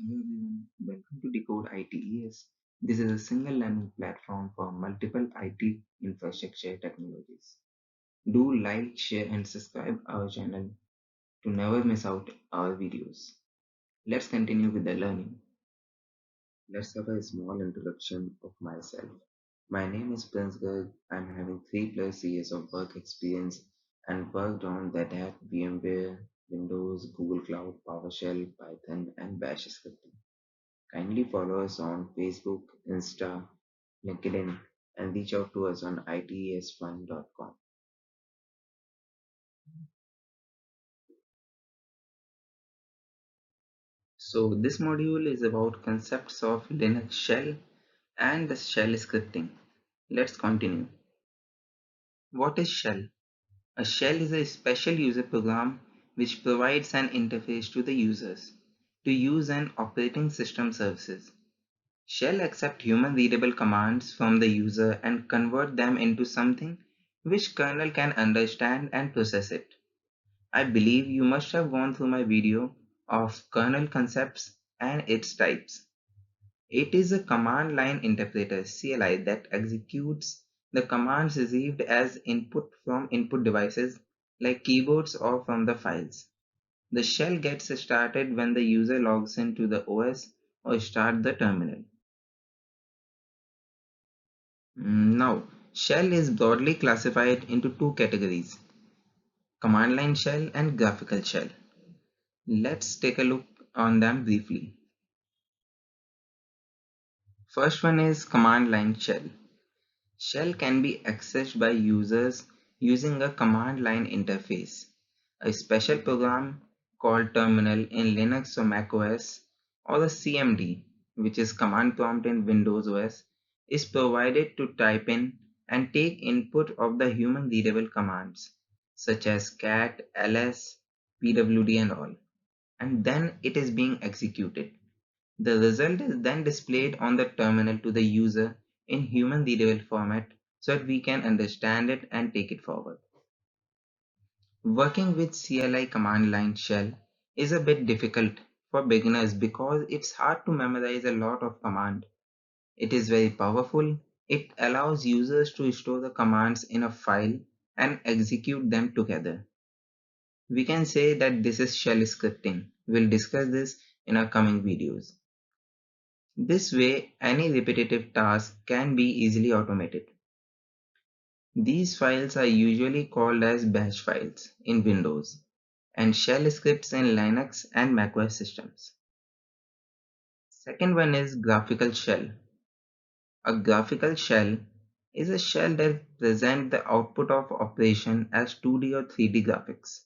Hello everyone, welcome to Decode ITES. This is a single learning platform for multiple IT infrastructure technologies. Do like, share and subscribe our channel to never miss out our videos. Let's continue with the learning. Let's have a small introduction of myself. My name is Prince Garg. I'm having 3+ years of work experience and worked on Red Hat, VMware, Windows, Google Cloud, PowerShell, Python and Bash scripting. Kindly follow us on Facebook, Insta, LinkedIn, and reach out to us on itesfun.com. So, this module is about concepts of Linux shell and the shell scripting. Let's continue. What is shell? A shell is a special user program which provides an interface to the users to use an operating system services. Shell accept human readable commands from the user and convert them into something which kernel can understand and process it. I believe you must have gone through my video of kernel concepts and its types. It is a command line interpreter CLI that executes the commands received as input from input devices like keyboards or from the files. The shell gets started when the user logs into the OS or start the terminal. Now, shell is broadly classified into two categories, command line shell and graphical shell. Let's take a look on them briefly. First one is command line shell. Shell can be accessed by users using a command line interface. A special program called terminal in Linux or Mac OS or the CMD, which is command prompt in Windows OS, is provided to type in and take input of the human readable commands such as cat, ls, pwd and all, and then it is being executed. The result is then displayed on the terminal to the user in human readable format so that we can understand it and take it forward. Working with CLI command line shell is a bit difficult for beginners because it's hard to memorize a lot of command. It is very powerful. It allows users to store the commands in a file and execute them together. We can say that this is shell scripting. We'll discuss this in our coming videos. This way, any repetitive task can be easily automated. These files are usually called as bash files in Windows and shell scripts in Linux and macOS systems. Second one is graphical shell. A graphical shell is a shell that presents the output of operation as 2D or 3D graphics,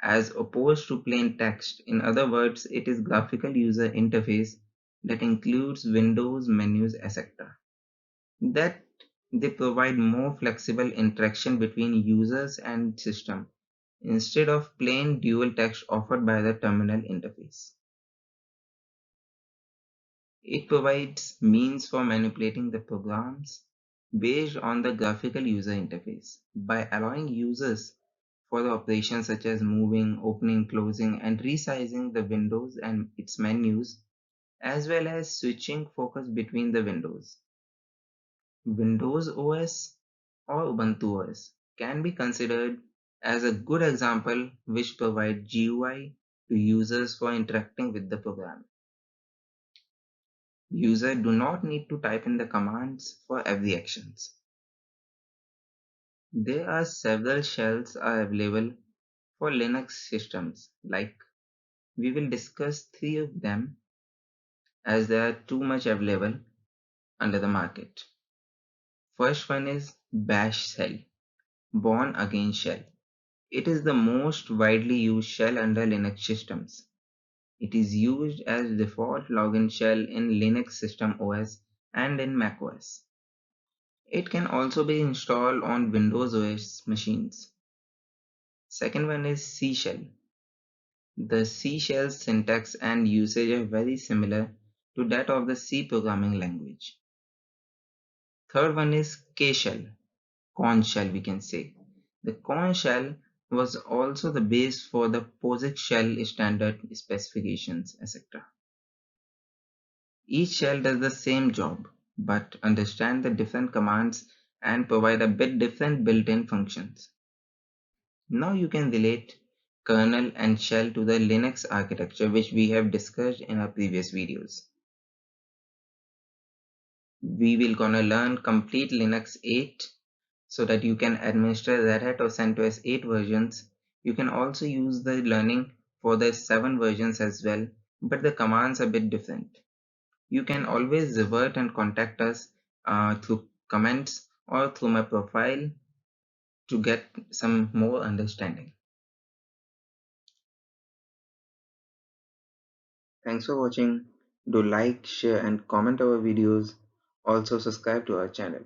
as opposed to plain text. In other words, it is graphical user interface that includes windows, menus, etc. That they provide more flexible interaction between users and system instead of plain dual text offered by the terminal interface. It provides means for manipulating the programs based on the graphical user interface by allowing users for the operations such as moving, opening, closing, and resizing the windows and its menus, as well as switching focus between the windows. Windows OS or Ubuntu OS can be considered as a good example which provide GUI to users for interacting with the program. Users do not need to type in the commands for every actions. There are several shells are available for Linux systems, like we will discuss three of them as there are too much available under the market. First one is Bash Shell, Born Again Shell. It is the most widely used shell under Linux systems. It is used as default login shell in Linux system OS and in macOS. It can also be installed on Windows OS machines. Second one is C shell. The C shell syntax and usage are very similar to that of the C programming language. Third one is K shell, Korn shell we can say. The Korn shell was also the base for the POSIX shell standard specifications, etc. Each shell does the same job, but understand the different commands and provide a bit different built-in functions. Now you can relate kernel and shell to the Linux architecture which we have discussed in our previous videos. We will gonna learn complete Linux 8 so that you can administer Red Hat or CentOS 8 versions. You can also use the learning for the 7 versions as well, but the commands are a bit different. You can always revert and contact us through comments or through my profile to get some more understanding. Thanks for watching. Do like, share and comment our videos. Also subscribe to our channel.